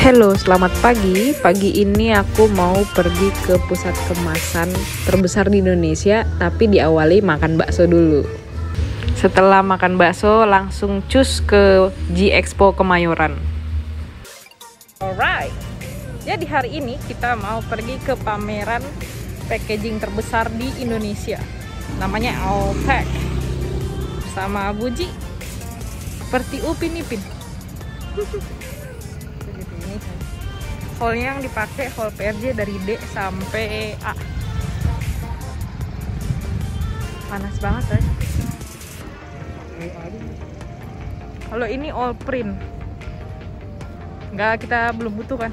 Halo, selamat pagi. Pagi ini aku mau pergi ke pusat kemasan terbesar di Indonesia, tapi diawali makan bakso dulu. Setelah makan bakso, langsung cus ke G-Expo Kemayoran. Alright, jadi hari ini kita mau pergi ke pameran packaging terbesar di Indonesia. Namanya Allpack. Sama Buji, seperti Upin Ipin. Hallnya yang dipakai hall PRJ dari D sampai A. Panas banget guys. Kalau ini all print, kita belum butuh kan.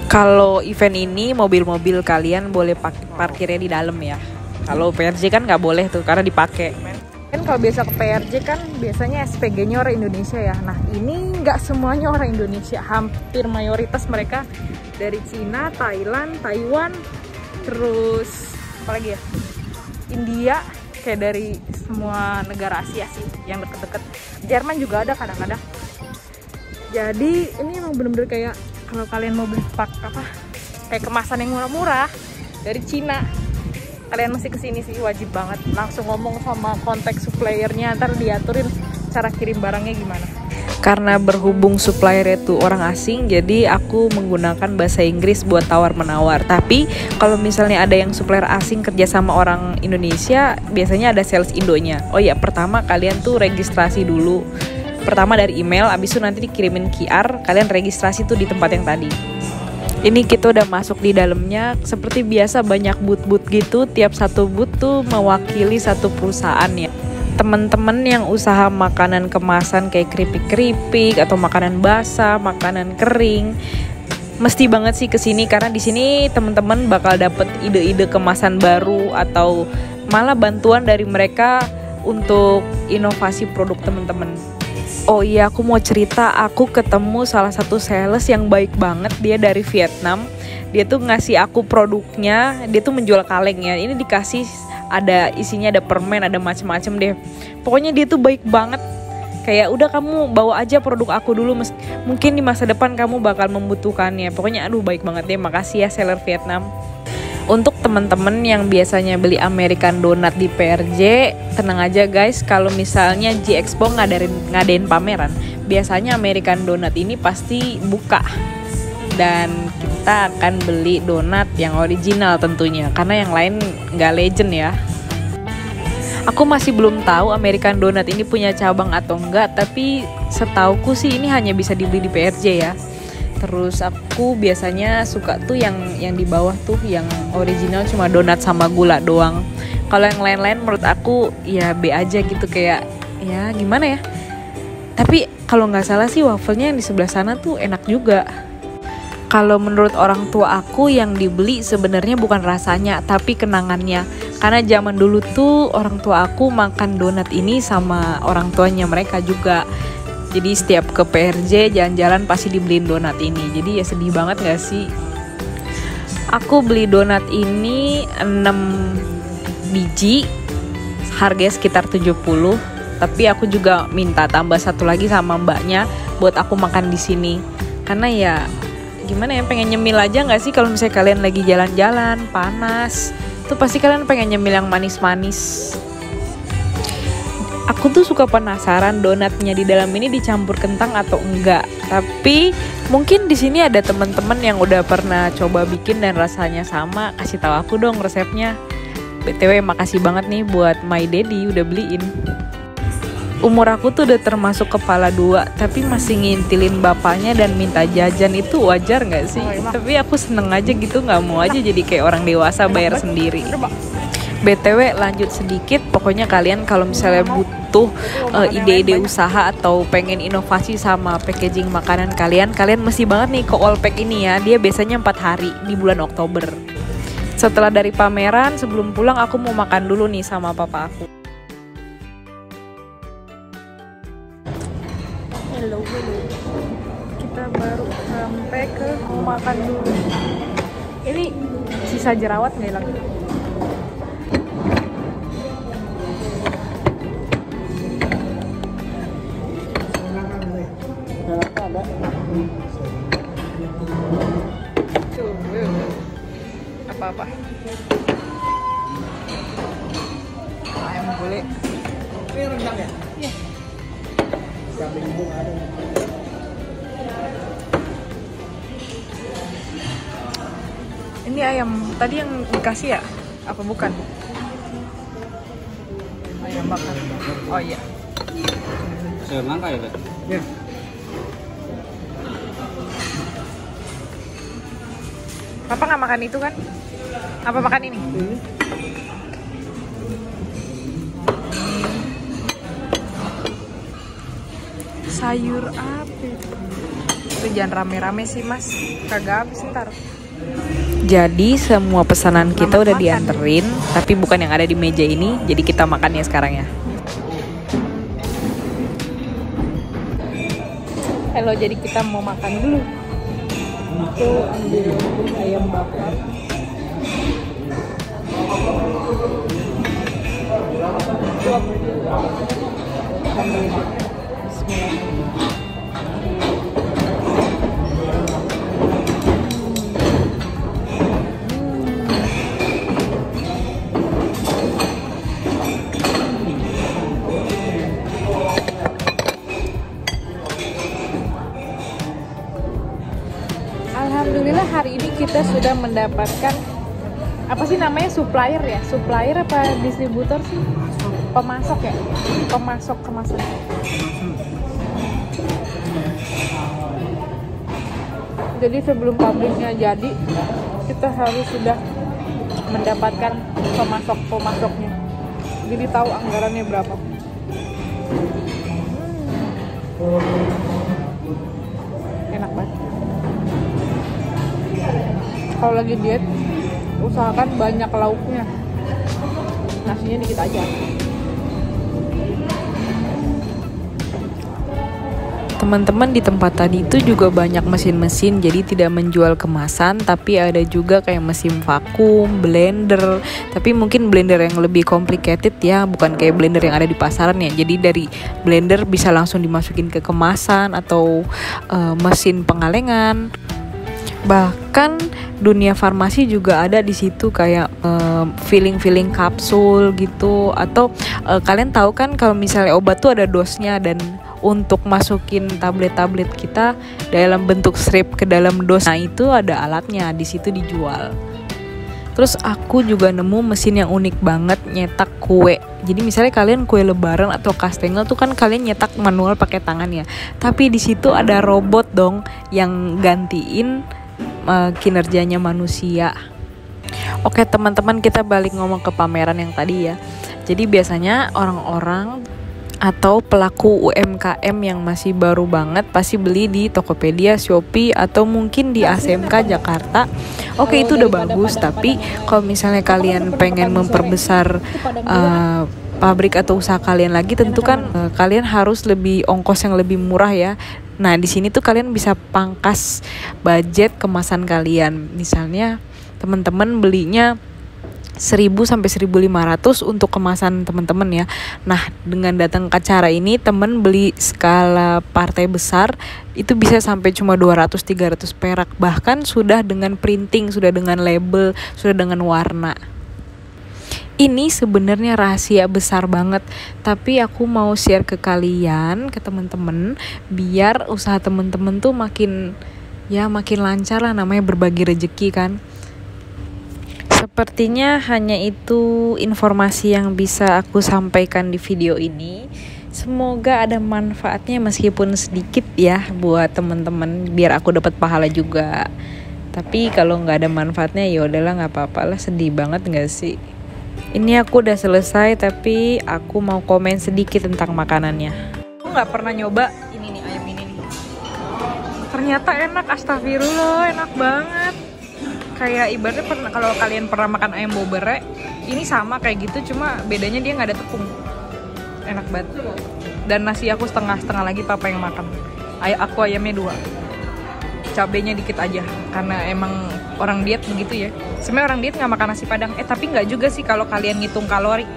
Kalau event ini mobil-mobil kalian boleh parkirnya di dalam ya. Kalau PRJ kan nggak boleh tuh karena dipakai. Kan kalau biasa ke PRJ kan biasanya SPG-nya orang Indonesia ya. Nah ini nggak semuanya orang Indonesia, hampir mayoritas mereka dari Cina, Thailand, Taiwan, terus apa lagi ya, India, kayak dari semua negara Asia sih yang deket-deket. Jerman juga ada kadang-kadang. Jadi ini emang bener-bener kayak kalau kalian mau beli kayak kemasan yang murah-murah dari Cina, kalian mesti kesini sih, wajib banget. Langsung ngomong sama kontak suppliernya, ntar diaturin cara kirim barangnya gimana. Karena berhubung supplier itu orang asing, jadi aku menggunakan bahasa Inggris buat tawar-menawar. Tapi kalau misalnya ada yang supplier asing kerja sama orang Indonesia, biasanya ada sales Indonya. Oh ya, pertama kalian tuh registrasi dulu. Pertama dari email, abis itu nanti dikirimin QR, kalian registrasi tuh di tempat yang tadi. Ini kita udah masuk di dalamnya. Seperti biasa banyak booth-booth gitu. Tiap satu booth tuh mewakili satu perusahaan ya. Teman-teman yang usaha makanan kemasan kayak keripik-keripik atau makanan basah, makanan kering, mesti banget sih kesini karena di sini teman-teman bakal dapet ide-ide kemasan baru atau malah bantuan dari mereka untuk inovasi produk teman-teman. Oh iya, aku mau cerita, aku ketemu salah satu sales yang baik banget, dia dari Vietnam. Dia tuh ngasih aku produknya, dia tuh menjual kaleng ya. Ini dikasih ada isinya, ada permen, ada macem-macem deh. Pokoknya dia tuh baik banget. Kayak udah kamu bawa aja produk aku dulu, mungkin di masa depan kamu bakal membutuhkannya. Pokoknya aduh baik banget deh, makasih ya seller Vietnam. Untuk teman-teman yang biasanya beli American Donut di PRJ, tenang aja guys, kalau misalnya G-Expo ngadain pameran, biasanya American Donut ini pasti buka. Dan kita akan beli donat yang original tentunya, karena yang lain nggak legend ya. Aku masih belum tahu American Donut ini punya cabang atau enggak, tapi setauku sih ini hanya bisa dibeli di PRJ ya. Terus aku biasanya suka tuh yang di bawah tuh yang original cuma donat sama gula doang. Kalau yang lain-lain menurut aku ya B aja gitu, kayak ya gimana ya. Tapi kalau nggak salah sih wafelnya yang di sebelah sana tuh enak juga. Kalau menurut orang tua aku yang dibeli sebenarnya bukan rasanya tapi kenangannya. Karena zaman dulu tuh orang tua aku makan donat ini sama orang tuanya mereka juga. Jadi setiap ke PRJ jalan-jalan pasti dibeliin donat ini. Jadi ya sedih banget gak sih? Aku beli donat ini 6 biji, harganya sekitar 70. Tapi aku juga minta tambah satu lagi sama mbaknya buat aku makan di sini. Karena ya gimana ya, pengen nyemil aja gak sih kalau misalnya kalian lagi jalan-jalan panas. Tuh pasti kalian pengen nyemil yang manis-manis. Aku tuh suka penasaran donatnya di dalam ini dicampur kentang atau enggak. Tapi mungkin di sini ada teman-teman yang udah pernah coba bikin dan rasanya sama. Kasih tahu aku dong resepnya. BTW makasih banget nih buat my daddy udah beliin. Umur aku tuh udah termasuk kepala 2, tapi masih ngintilin bapaknya dan minta jajan, itu wajar nggak sih? Tapi aku seneng aja gitu, nggak mau aja jadi kayak orang dewasa bayar sendiri. BTW lanjut sedikit, pokoknya kalian kalau misalnya butuh ide-ide usaha atau pengen inovasi sama packaging makanan kalian mesti banget nih ke Allpack ini ya. Dia biasanya 4 hari di bulan Oktober. Setelah dari pameran, sebelum pulang aku mau makan dulu nih sama papa aku. Hello. Kita baru sampai ke makan dulu. Ini sisa jerawat nggak hilang? Ada. apa-apa. Ayam gulai. Ini rendang ya? Iya. Cabai hijau ada. Ini ayam tadi yang dikasih ya? Apa bukan? Ayam bakar. Oh iya. Sayur nangka ya, Pak? Iya. Papa nggak makan itu kan? Apa makan ini? Sayur apa itu? Jangan rame-rame sih mas, kagak habis ntar. Jadi semua pesanan kita udah dianterin, tapi bukan yang ada di meja ini. Jadi kita makan ya sekarang ya. Halo, jadi kita mau makan dulu. Itu ambil ayam bakar. Alhamdulillah hari ini kita sudah mendapatkan apa sih namanya, supplier ya? Supplier apa distributor sih? Pemasok ya? Pemasok kemasan. Jadi sebelum pabriknya jadi, kita harus sudah mendapatkan pemasoknya. Jadi tahu anggarannya berapa. Enak banget. Kalau lagi diet, usahakan banyak lauknya. Nasinya dikit aja. Teman-teman di tempat tadi itu juga banyak mesin-mesin, jadi tidak menjual kemasan, tapi ada juga kayak mesin vakum, blender, tapi mungkin blender yang lebih complicated ya, bukan kayak blender yang ada di pasaran ya. Jadi dari blender bisa langsung dimasukin ke kemasan atau mesin pengalengan. Bahkan dunia farmasi juga ada di situ, kayak filling kapsul gitu. Atau kalian tahu kan kalau misalnya obat tuh ada dosnya, dan untuk masukin tablet-tablet kita dalam bentuk strip ke dalam dos, nah itu ada alatnya di situ dijual. Terus aku juga nemu mesin yang unik banget, nyetak kue. Jadi misalnya kalian kue lebaran atau kastengel tuh kan kalian nyetak manual pakai tangan ya, tapi di situ ada robot dong yang gantiin kinerjanya manusia. Oke teman-teman, kita balik ngomong ke pameran yang tadi ya. Jadi biasanya orang-orang atau pelaku UMKM yang masih baru banget pasti beli di Tokopedia, Shopee, atau mungkin di ASMK Jakarta. Oke, itu udah bagus, tapi kalau misalnya kalian pengen memperbesar pabrik atau usaha kalian lagi, tentu kan kalian harus lebih ongkos yang lebih murah ya. Nah, di sini tuh kalian bisa pangkas budget kemasan kalian. Misalnya teman-teman belinya 1.000 sampai 1.500 untuk kemasan teman-teman ya. Nah, dengan datang ke acara ini, temen beli skala partai besar itu bisa sampai cuma 200-300 perak. Bahkan sudah dengan printing, sudah dengan label, sudah dengan warna. Ini sebenarnya rahasia besar banget, tapi aku mau share ke kalian, ke teman-teman, biar usaha teman-teman tuh makin lancar lah, namanya berbagi rezeki kan. Sepertinya hanya itu informasi yang bisa aku sampaikan di video ini. Semoga ada manfaatnya meskipun sedikit ya buat teman-teman, biar aku dapat pahala juga. Tapi kalau nggak ada manfaatnya ya udahlah, nggak apa-apa lah. Sedih banget nggak sih? Ini aku udah selesai, tapi aku mau komen sedikit tentang makanannya. Aku nggak pernah nyoba ini nih, ayam ini nih. Ternyata enak, astagfirullah, enak banget. Kayak ibaratnya kalau kalian pernah makan ayam bobere, ini sama kayak gitu, cuma bedanya dia nggak ada tepung. Enak banget. Dan nasi aku setengah lagi, papa yang makan. Aku ayamnya 2. Cabenya dikit aja, karena emang orang diet begitu ya. Sebenarnya orang diet nggak makan nasi padang. Tapi nggak juga sih kalau kalian ngitung kalori.